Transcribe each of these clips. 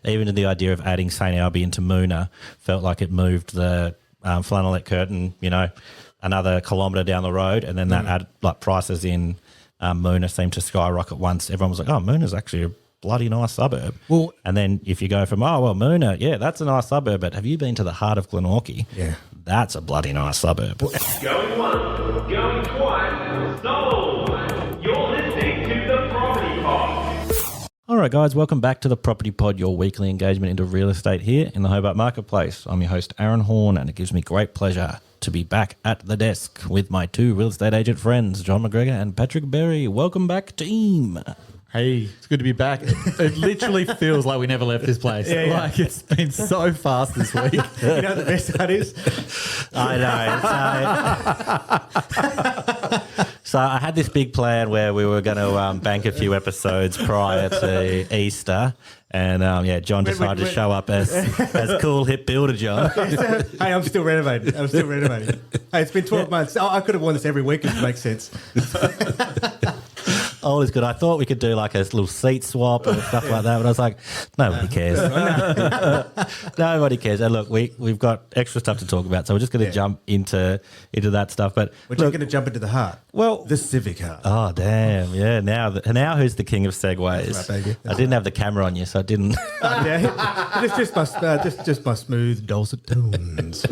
even the idea of adding St Albion to Moona felt like it moved the flannelette curtain, another kilometre down the road, and then that prices in Moona seemed to skyrocket once. Everyone was like, oh, Moona's actually a bloody nice suburb. Well, and then if you go from, Moona, yeah, that's a nice suburb, but have you been to the heart of Glenorchy? Yeah. That's a bloody nice suburb. Going once, going twice, sold. You're listening to the Property Pod. All right, guys, welcome back to the Property Pod, your weekly engagement into real estate here in the Hobart Marketplace. I'm your host, Aaron Horn, and it gives me great pleasure to be back at the desk with my two real estate agent friends, John McGregor and Patrick Berry. Welcome back, team. Hey, it's good to be back. It literally feels like we never left this place. Yeah. Like it's been so fast this week. You know what the best part is? I know. So I had this big plan where we were going to bank a few episodes prior to Easter. And, John decided to show up as cool hip builder John. Hey, I'm still renovating. Hey, it's been 12 months. I could have worn this every week if it makes sense. All is good. I thought we could do like a little seat swap or stuff like that, but I was like, nobody cares. Nobody cares. And look, we've got extra stuff to talk about, so we're just going to jump into that stuff. But we're just going to jump into the heart. Well, the Civic Heart. Oh, damn. Yeah, now who's the king of segues? That's right, baby. I didn't have the camera on you, so I didn't. Just my smooth, dulcet tones.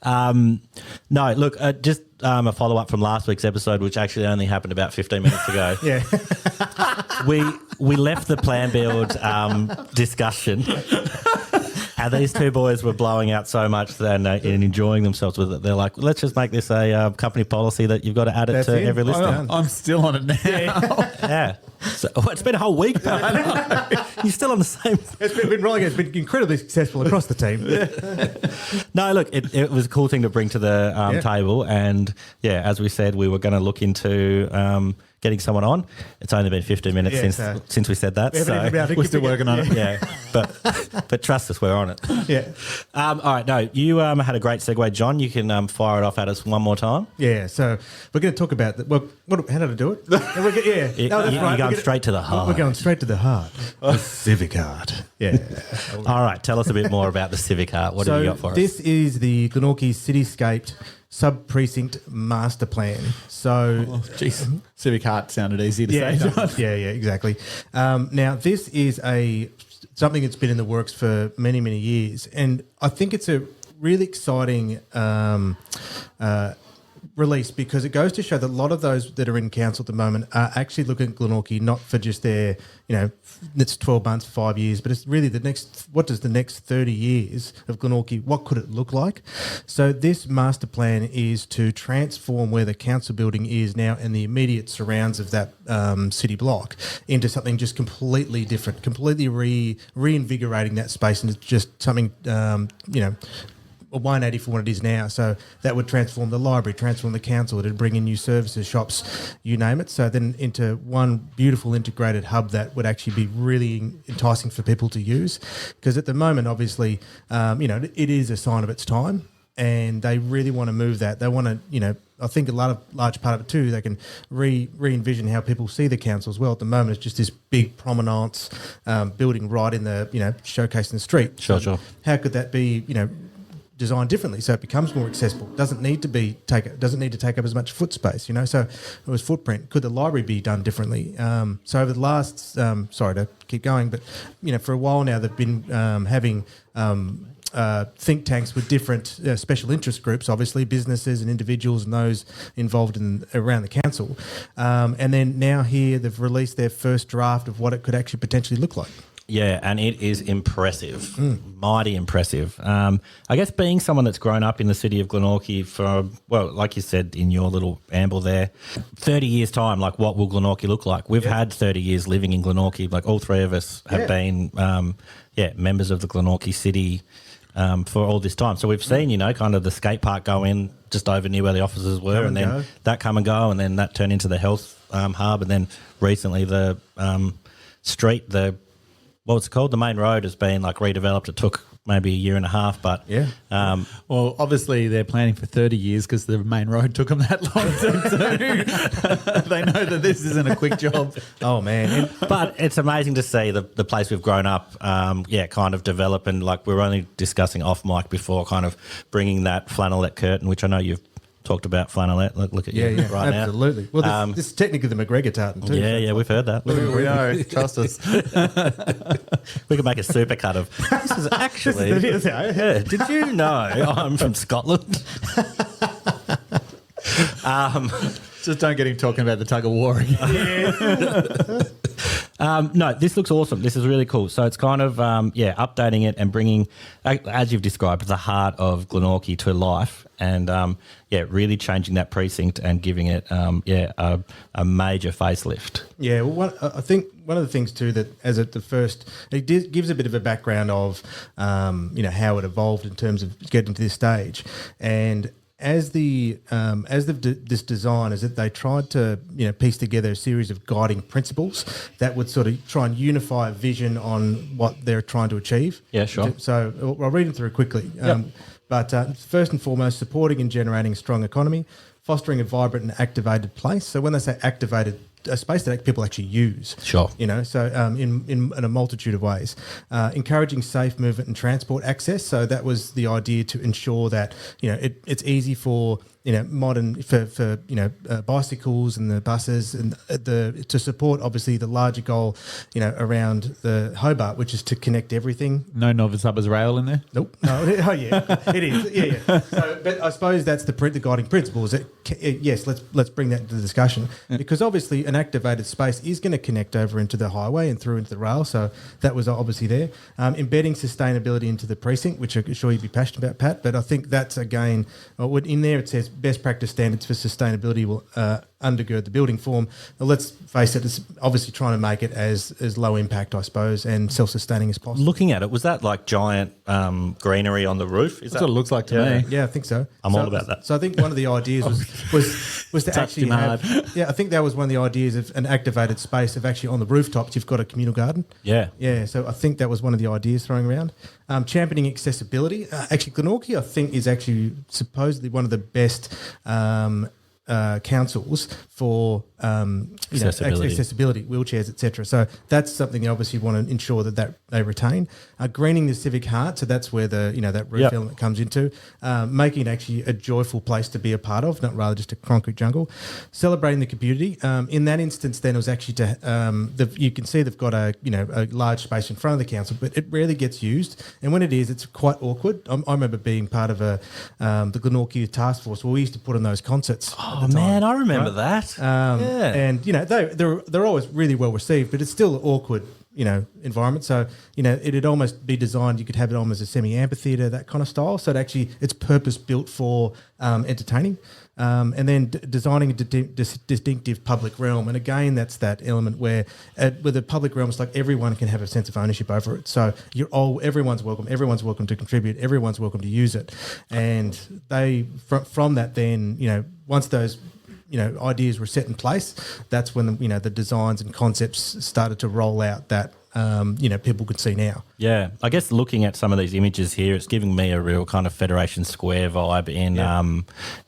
No, look, just a follow-up from last week's episode, which actually only happened about 15 minutes ago. Yeah. We left the plan build discussion, and these two boys were blowing out so much and enjoying themselves with it. They're like, let's just make this a company policy that you've got to add it to every listing. I'm still on it now. Yeah. So, it's been a whole week, pal. You're still on the same. It's been rolling. It's been incredibly successful across the team. No, look, it was a cool thing to bring to the table. And, as we said, we were going to look into getting someone on. It's only been 15 minutes since we said that. So we're still working on it. Yeah. But trust us, we're on it. Yeah. All right. No, you had a great segue, John. You can fire it off at us one more time. Yeah. So we're going to talk about how did I do it? You're going straight to the heart. We're going straight to the heart. The Civic Heart. Yeah. All right. Tell us a bit more about the Civic Heart. What have you got for us? This is the Glenorchy CityScape Sub-Precinct Masterplan. So, Civic Heart sounded easy to say, John. Yeah, exactly. Now, this is something that's been in the works for many, many years, and I think it's a really exciting release because it goes to show that a lot of those that are in council at the moment are actually looking at Glenorchy not for just their, it's 12 months, 5 years, but it's really what does the next 30 years of Glenorchy, what could it look like? So this master plan is to transform where the council building is now and the immediate surrounds of that city block into something just completely different, completely reinvigorating that space into just something, a 180 for what it is now. So that would transform the library, transform the council. It would bring in new services, shops, you name it. So then into one beautiful integrated hub that would actually be really enticing for people to use. Because at the moment, obviously, it is a sign of its time. And they really want to move that. They want to, I think a large part of it too, they can re-envision how people see the council as well. At the moment, it's just this big promenance building right in the, showcasing the street. Sure. How could that be, designed differently so it becomes more accessible? Doesn't need to take up as much foot space, so it was footprint. Could the library be done differently? So over the last sorry to keep going, but for a while now they've been having think tanks with different special interest groups, obviously businesses and individuals and those involved around the council, and then now here they've released their first draft of what it could actually potentially look like. Yeah, and it is impressive, mighty impressive. I guess being someone that's grown up in the city of Glenorchy for, like you said in your little amble there, 30 years' time, like what will Glenorchy look like? We've had 30 years living in Glenorchy. Like all three of us have been, members of the Glenorchy city for all this time. So we've seen, kind of the skate park go in just over near where the offices were and then that come and go and then that turned into the health hub and then recently the street, the what's it called? The main road has been like redeveloped. It took maybe a year and a half, but Yeah. Well, obviously they're planning for 30 years because the main road took them that long too. They know that this isn't a quick job. Oh man. but it's amazing to see the place we've grown up, kind of develop. And like we were only discussing off mic before, kind of bringing that flannelette curtain, which I know you've talked about flannelette. Look at you right now. Absolutely. Well, this is technically the McGregor tartan too. Yeah, we've heard that. We know. Trust us. We could make a supercut of this is actually. Yeah, did you know I'm from Scotland? Just don't get him talking about the tug of war again. No, this looks awesome. This is really cool. So it's kind of, updating it and bringing, as you've described, the heart of Glenorchy to life and, really changing that precinct and giving it, a major facelift. Yeah, well, I think one of the things too that it gives a bit of a background of, how it evolved in terms of getting to this stage. And as this design is that they tried to piece together a series of guiding principles that would sort of try and unify a vision on what they're trying to achieve. Yeah, sure. So I'll read them through quickly. Yep. But first and foremost, supporting and generating a strong economy, fostering a vibrant and activated place. So when they say activated, a space that people actually use. Sure. So in a multitude of ways. Encouraging safe movement and transport access. So that was the idea to ensure that, it's easy for, modern, for bicycles and the buses and to support obviously the larger goal, around the Hobart, which is to connect everything. No novice hubbers rail in there? Nope. No. Oh yeah, it is. Yeah. So, but I suppose that's the guiding principle. Is that yes? Let's bring that into the discussion because obviously an activated space is going to connect over into the highway and through into the rail. So that was obviously there. Embedding sustainability into the precinct, which I'm sure you'd be passionate about, Pat. But I think that's again in there. It says best practice standards for sustainability will undergird the building form. Now, let's face it, it's obviously trying to make it as low impact, I suppose, and self-sustaining as possible. Looking at it, was that like giant greenery on the roof? That's what it looks like to me. Yeah, I think so. I'm all about that. So I think one of the ideas was to actually have... Yeah, I think that was one of the ideas of an activated space of actually on the rooftops, you've got a communal garden. Yeah. Yeah, so I think that was one of the ideas throwing around. Championing accessibility. Actually, Glenorchy, I think, is actually supposedly one of the best councils for accessibility, wheelchairs, etc. So that's something they obviously want to ensure that they retain. Greening the civic heart, so that's where the that roof element comes into. Making it actually a joyful place to be a part of, not rather just a concrete jungle. Celebrating the community. In that instance, then it was actually you can see they've got a large space in front of the council, but it rarely gets used. And when it is, it's quite awkward. I remember being part of the Glenorchy task force where we used to put on those concerts. Oh man, I remember that. And they're always really well received, but it's still an awkward environment. So it'd almost be designed. You could have it almost a semi-amphitheater, that kind of style. So it's purpose built for entertaining. And then designing a distinctive public realm. And again, that's that element where with the public realm, it's like everyone can have a sense of ownership over it. So everyone's welcome. Everyone's welcome to contribute. Everyone's welcome to use it. And they from that then, once those ideas were set in place, that's when the designs and concepts started to roll out that people could see now. Yeah, I guess looking at some of these images here, it's giving me a real kind of Federation Square vibe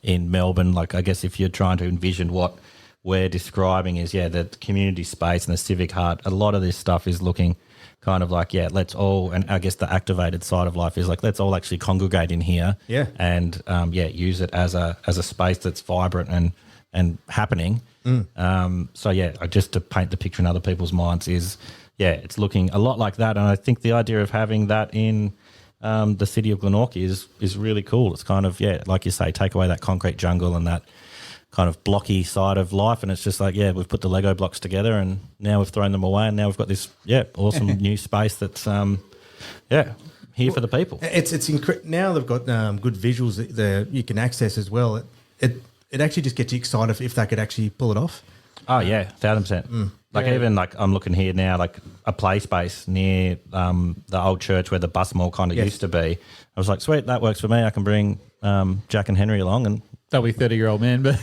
in Melbourne. Like, I guess if you're trying to envision what we're describing is the community space and the civic heart. A lot of this stuff is looking kind of like let's all, and I guess the activated side of life is like let's all actually congregate in here. Yeah, and use it as a space that's vibrant and happening. Just to paint the picture in other people's minds is, it's looking a lot like that. And I think the idea of having that in the city of Glenorchy is really cool. It's kind of, like you say, take away that concrete jungle and that kind of blocky side of life. And it's just like, we've put the Lego blocks together and now we've thrown them away and now we've got this, awesome new space that's, here for the people. It's now they've got good visuals that you can access as well. It actually just gets you excited if they could actually pull it off. Oh, yeah, 1,000%. Even like I'm looking here now, like a play space near the old church where the bus mall kind of used to be. I was like, sweet, that works for me. I can bring Jack and Henry along and... They'll be 30-year-old men, but...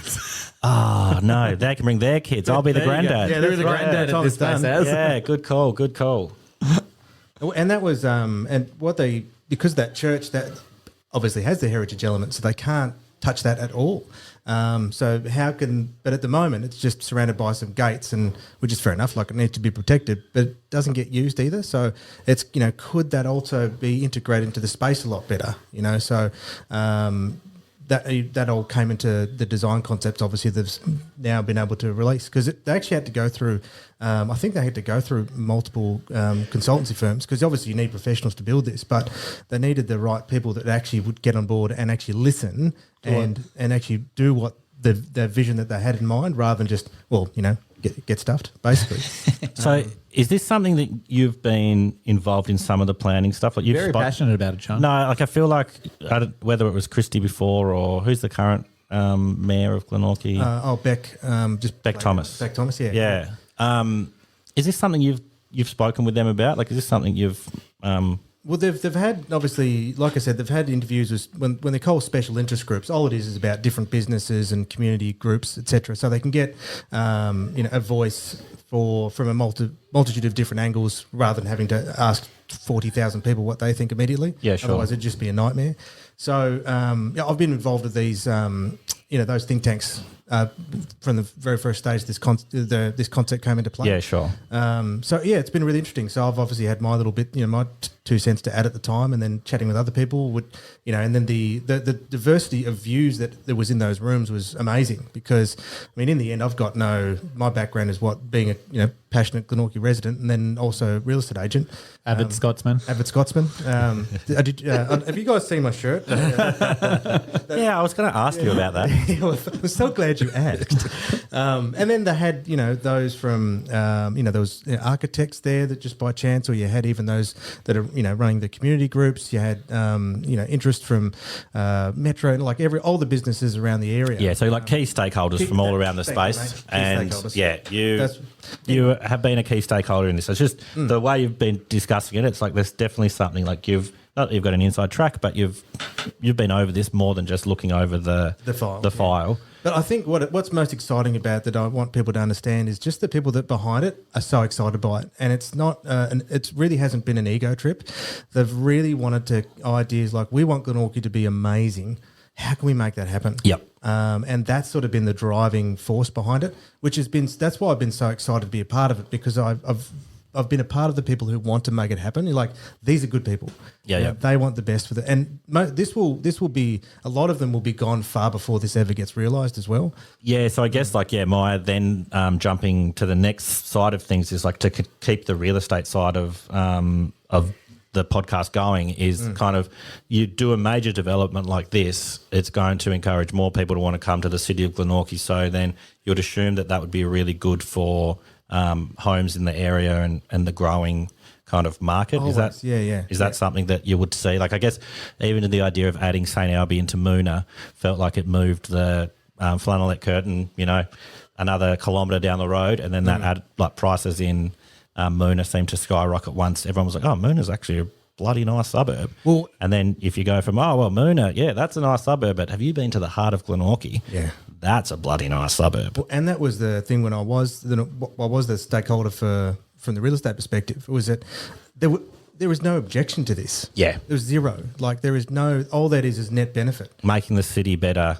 Oh, no, they can bring their kids. I'll be the granddad. Yeah, there is a granddad at this place. Yeah, good call. And that was and what they, because that church that obviously has the heritage element, so they can't touch that at all. So how can, but at the moment it's just surrounded by some gates, and which is fair enough, like it needs to be protected, but it doesn't get used either. So it's, could that also be integrated into the space a lot better, so that all came into the design concepts. Obviously they've now been able to release, because they actually had to go through, I think they had to go through multiple consultancy firms, because obviously you need professionals to build this, but they needed the right people that actually would get on board and actually listen and actually do what the vision that they had in mind, rather than just, get stuffed, basically. So is this something that you've been involved in some of the planning stuff? Like you've Very passionate about it, John. No, like I feel like, whether it was Christie before or who's the current mayor of Glenorchy? Beck Thomas. Beck Thomas, yeah. Yeah. Is this something you've spoken with them about? Like, is this something you've... Well, they've had, obviously, like I said, they've had interviews with, when they call special interest groups, all it is about different businesses and community groups, etc. So they can get, a voice from a multitude of different angles, rather than having to ask 40,000 people what they think immediately. Yeah, sure. Otherwise, it'd just be a nightmare. So I've been involved with these, those think tanks from the very first stage this concept came into play. Yeah, sure. It's been really interesting. So I've obviously had my little bit, my 2 cents to add at the time, and then chatting with other people and then the diversity of views that there was in those rooms was amazing, because in the end, I've got my background is being a passionate Glenorchy resident, and then also real estate agent. Avid Scotsman. Have you guys seen my shirt? Yeah, I was going to ask you about that. I'm so glad you asked. And then they had, those from, there was architects there that just by chance, or you had even those that are, running the community groups. You had, interest from Metro, and like all the businesses around the area. Yeah, so like key stakeholders from all around the space. And you have been a key stakeholder in this. It's just the way you've been discussing it, it's like there's definitely something like you've got an inside track, but you've been over this more than just looking over the file. But I think what's most exciting about that I want people to understand is just the people that behind it are so excited by it, and it's not, it really hasn't been an ego trip. They've really wanted ideas like, we want Glenorchy to be amazing. How can we make that happen? Yep. And that's sort of been the driving force behind it, that's why I've been so excited to be a part of it, because I've been a part of the people who want to make it happen. You're like, these are good people. Yeah. They want the best for the, and this will be, a lot of them will be gone far before this ever gets realised as well. Yeah, so I guess my then jumping to the next side of things is like to keep the real estate side of the podcast going is kind of, you do a major development like this, it's going to encourage more people to want to come to the city of Glenorchy. So then you'd assume that would be really good for homes in the area and the growing kind of market. Always. Is that something that you would see? Like, I guess even the idea of adding St Albie into Moona felt like it moved the flannelette curtain, another kilometre down the road, and then that added, like, prices in Moona seemed to skyrocket once. Everyone was like, oh, Moona's actually a bloody nice suburb. Well, and then if you go from, Moona, yeah, that's a nice suburb, but have you been to the heart of Glenorchy? Yeah. That's a bloody nice suburb. Well, and that was the thing when I was the stakeholder from the real estate perspective, was that there was no objection to this. Yeah. There was zero. Like, there is no, all that is net benefit. Making the city better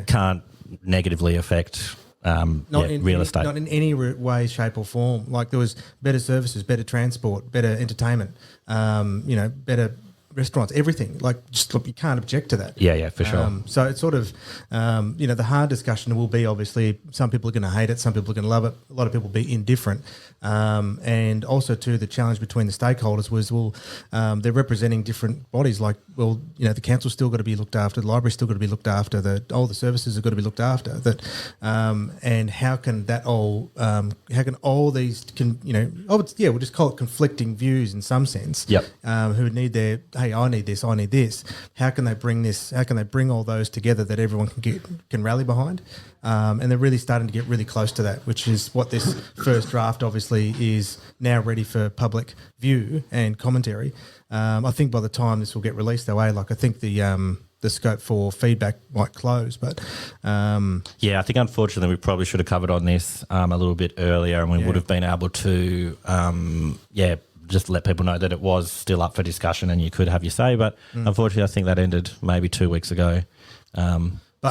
can't negatively affect real estate. Not in any way, shape or form. Like, there was better services, better transport, better entertainment, better restaurants, everything. Like, just look, you can't object to that. Yeah, for sure. So it's sort of, the hard discussion will be, obviously, some people are going to hate it, some people are going to love it, a lot of people will be indifferent. And also, too, the challenge between the stakeholders was, they're representing different bodies. Like, the council's still got to be looked after, the library's still got to be looked after, all the services have got to be looked after. And how can that all, all these, we'll just call it conflicting views in some sense. Yep. Who need their, hey, I need this, I need this. How can they bring this? How can they bring all those together that everyone can rally behind? And they're really starting to get really close to that, which is what this first draft obviously is now ready for public view and commentary. I think by the time this will get released, though, I think the scope for feedback might close, but I think unfortunately we probably should have covered on this a little bit earlier, and we would have been able to just let people know that it was still up for discussion and you could have your say. But unfortunately, I think that ended maybe 2 weeks ago.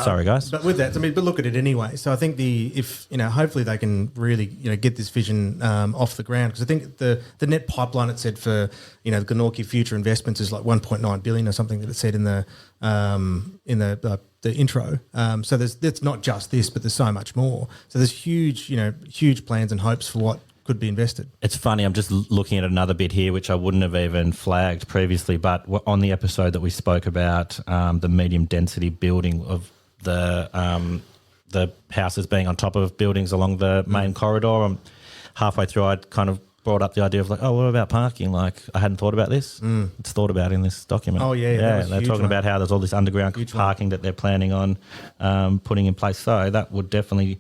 Sorry, guys. But with that, but look at it anyway. So I think hopefully they can really, get this vision off the ground, because I think the net pipeline it said for, the Glenorchy future investments is like 1.9 billion or something that it said in the intro. So it's not just this, but there's so much more. So there's huge plans and hopes for what could be invested. It's funny, I'm just looking at another bit here, which I wouldn't have even flagged previously, but on the episode that we spoke about the medium density building of the houses being on top of buildings along the main corridor, halfway through I kind of brought up the idea of like, oh, what about parking? Like, I hadn't thought about this. It's thought about in this document. Oh, yeah. They're talking about how there's all this underground parking that they're planning on putting in place. So that would definitely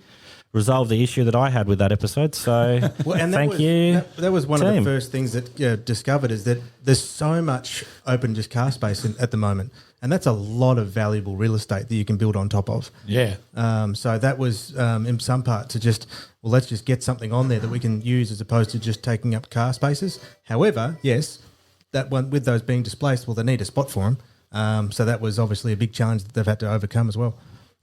resolve the issue that I had with that episode. So thank you. That was one of the first things that discovered, is that there's so much open just car space at the moment. And that's a lot of valuable real estate that you can build on top of. Yeah. So that was in some part to let's just get something on there that we can use, as opposed to just taking up car spaces. However, yes, that one with those being displaced, they need a spot for them. So that was obviously a big challenge that they've had to overcome as well.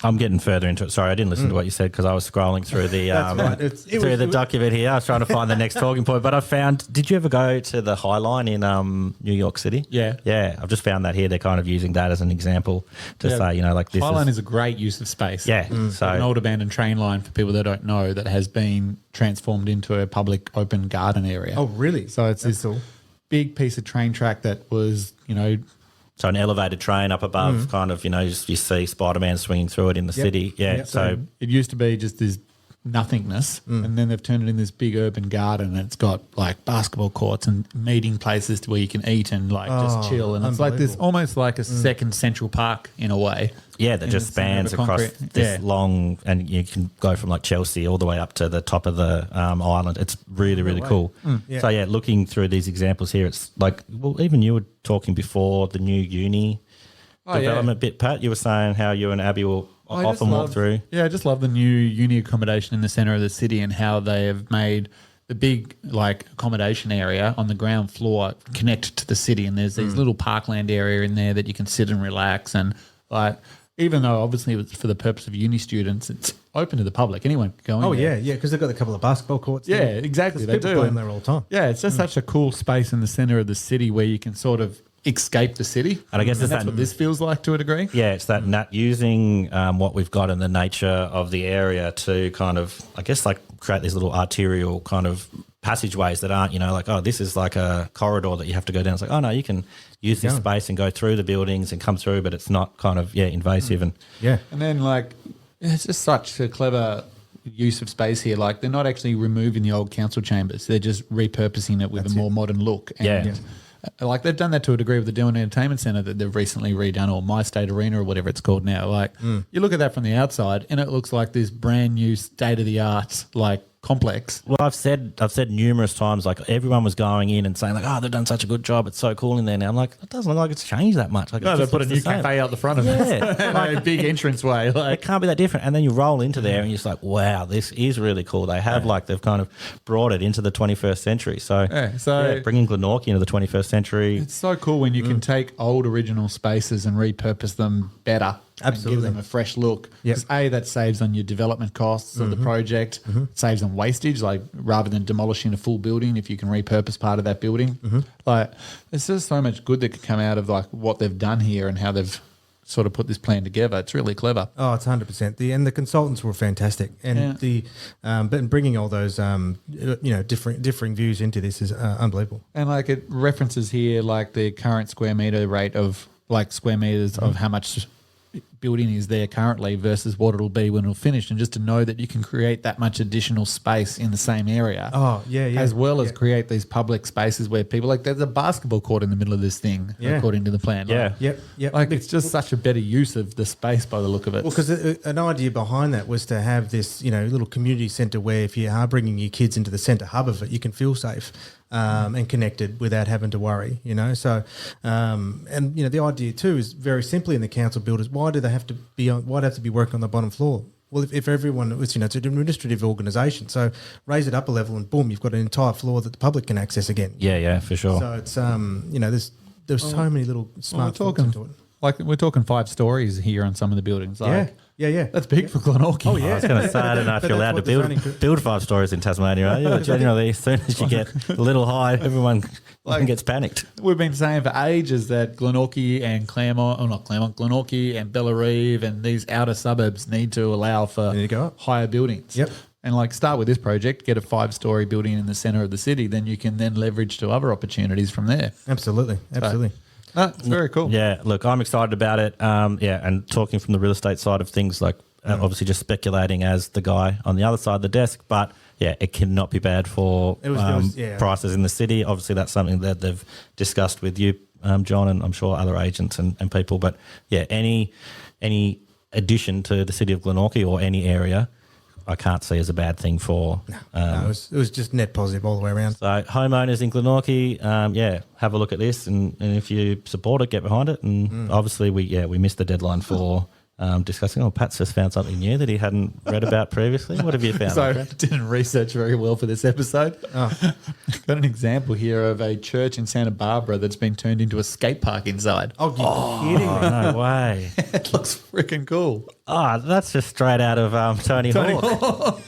I'm getting further into it. Sorry, I didn't listen to what you said because I was scrolling through the the document here. I was trying to find the next talking point, but I found. Did you ever go to the High Line in New York City? Yeah, yeah. I've just found that here. They're kind of using that as an example to say, like this. High Line is a great use of space. Yeah, so an old abandoned train line, for people that don't know, that has been transformed into a public open garden area. Oh, really? So it's this big piece of train track that was, So an elevated train up above, kind of, you see Spider-Man swinging through it in the city. Yeah. Yep. So it used to be just this nothingness, and then they've turned it in this big urban garden, and it's got like basketball courts and meeting places where you can eat and just chill. And it's like this, almost like a second Central Park in a way. Yeah, that just spans across this long, and you can go from like Chelsea all the way up to the top of the island. It's really, really cool. Yeah. So yeah, looking through these examples here, it's like, well, even you were talking before the new uni development bit, Pat. You were saying how you and Abby will often walk through. Yeah, I just love the new uni accommodation in the centre of the city, and how they have made the big accommodation area on the ground floor connect to the city, and there's these little parkland area in there that you can sit and relax, and even though obviously it's for the purpose of uni students, it's open to the public. Anyone can go in. Oh, there. yeah, because they've got a couple of basketball courts. Yeah, exactly. They people do. play them there all the time. Yeah, it's just such a cool space in the centre of the city where you can sort of escape the city. And I guess that's what this feels like to a degree. Yeah, it's that using what we've got in the nature of the area to kind of, I guess, create these little arterial kind of passageways that aren't, this is like a corridor that you have to go down. It's like, oh, no, you can use this space and go through the buildings and come through, but it's not kind of, invasive. And And then, it's just such a clever use of space here. They're not actually removing the old council chambers. They're just repurposing it with a more modern look. And they've done that to a degree with the Dillon Entertainment Centre that they've recently redone, or My State Arena or whatever it's called now. You look at that from the outside and it looks like this brand new state-of-the-art, complex. Well, I've said numerous times, everyone was going in and saying they've done such a good job. It's so cool in there now. I'm like, it doesn't look like it's changed that much. No, they put a new cafe out the front of it. A big entranceway. It can't be that different. And then you roll into there and you're just like, wow, this is really cool. They have they've kind of brought it into the 21st century. So bringing Glenorchy into the 21st century. It's so cool when you can take old original spaces and repurpose them better. Absolutely. And give them a fresh look. Because that saves on your development costs of the project. It saves on wastage, rather than demolishing a full building, if you can repurpose part of that building. There's just so much good that can come out of what they've done here and how they've sort of put this plan together. It's really clever. Oh, it's 100%. And the consultants were fantastic. And but bringing all those differing views into this is unbelievable. And it references here the current square meter rate of square meters of how much building is there currently versus what it'll be when it'll finish, and just to know that you can create that much additional space in the same area. As well as create these public spaces where people there's a basketball court in the middle of this thing according to the plan. It's just such a better use of the space by the look of it. Well, because an idea behind that was to have this little community centre where if you are bringing your kids into the centre hub of it, you can feel safe and connected without having to worry, So, the idea too is very simply in the council builders, why do they have to be working on the bottom floor? Well, if everyone was, it's an administrative organisation, so raise it up a level and boom, you've got an entire floor that the public can access again. Yeah, for sure. So it's there's so many little smart thoughts into it. Like we're talking 5 stories here on some of the buildings. Like, Yeah. that's big for Glenorchy. Oh, yeah. I was going to say, I don't know if But you're allowed that's to what the zoning build 5 stories in Tasmania, are you? But generally, as soon as you get a little high, everyone gets panicked. We've been saying for ages that Glenorchy and Glenorchy and Bellareve and these outer suburbs need to allow for Need to go up. higher buildings. Yep. And like start with this project, get a 5-story building in the centre of the city, then you can then leverage to other opportunities from there. Absolutely. It's very cool. Yeah, look, I'm excited about it. And talking from the real estate side of things, like obviously just speculating as the guy on the other side of the desk, but yeah, it cannot be bad for prices in the city. Obviously, that's something that they've discussed with you, John, and I'm sure other agents and people. But yeah, any addition to the city of Glenorchy or any area, I can't see as a bad thing for. No, it was just net positive all the way around. So homeowners in Glenorchy, have a look at this, and if you support it, get behind it. And obviously, we missed the deadline for discussing. Oh, Pat's just found something new that he hadn't read about previously. What have you found? So I didn't research very well for this episode. Got an example here of a church in Santa Barbara that's been turned into a skate park inside. Oh, you're kidding me. No way. It looks freaking cool. Oh, that's just straight out of Tony Hawk.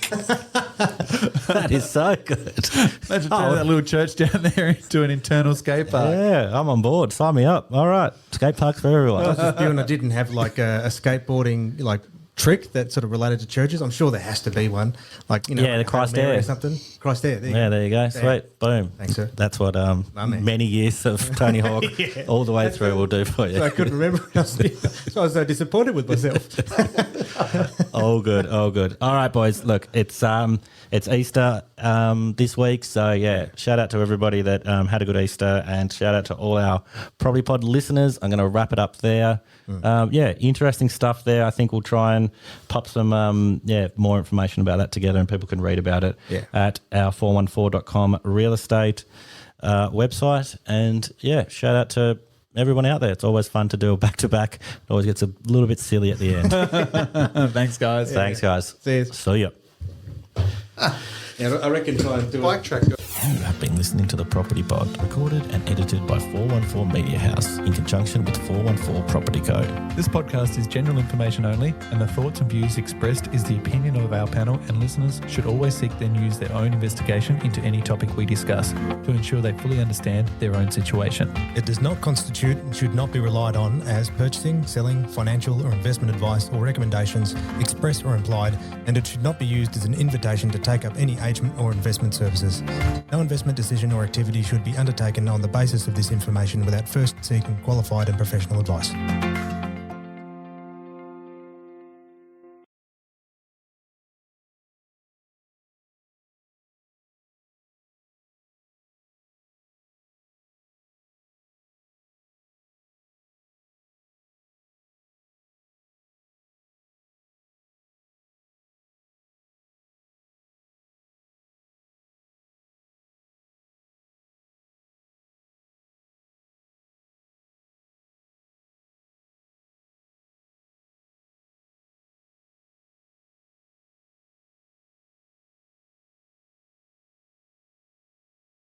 That is so good. Imagine turning that little church down there into an internal skate park. Yeah, I'm on board. Sign me up. All right. Skate parks for everyone. I was just doing, I didn't have like a skateboarding trick that sort of related to churches. I'm sure there has to be one. The Christ Hail Mary Air. or something. Christ Air. There you go. Sweet. Boom. Thanks, sir. That's what man. many years of Tony Hawk all the way through will do for you. So I couldn't remember. I was so disappointed with myself. All good. All right, boys. Look, it's Easter this week, so yeah. Shout out to everybody that had a good Easter, and shout out to all our Property Pod listeners. I'm going to wrap it up there. Interesting stuff there. I think we'll try and pop some more information about that together, and people can read about it at our 414.com real estate website. And shout out to everyone out there. It's always fun to do a back-to-back. It always gets a little bit silly at the end. Thanks, guys. Thanks, guys. See ya. I reckon try and do Bike track. You have been listening to The Property Pod, recorded and edited by 414 Media House in conjunction with 414 Property Code. This podcast is general information only, and the thoughts and views expressed is the opinion of our panel, and listeners should always seek then use their own investigation into any topic we discuss to ensure they fully understand their own situation. It does not constitute and should not be relied on as purchasing, selling, financial or investment advice or recommendations, express or implied, and it should not be used as an invitation to take up any agent or investment services. No investment decision or activity should be undertaken on the basis of this information without first seeking qualified and professional advice.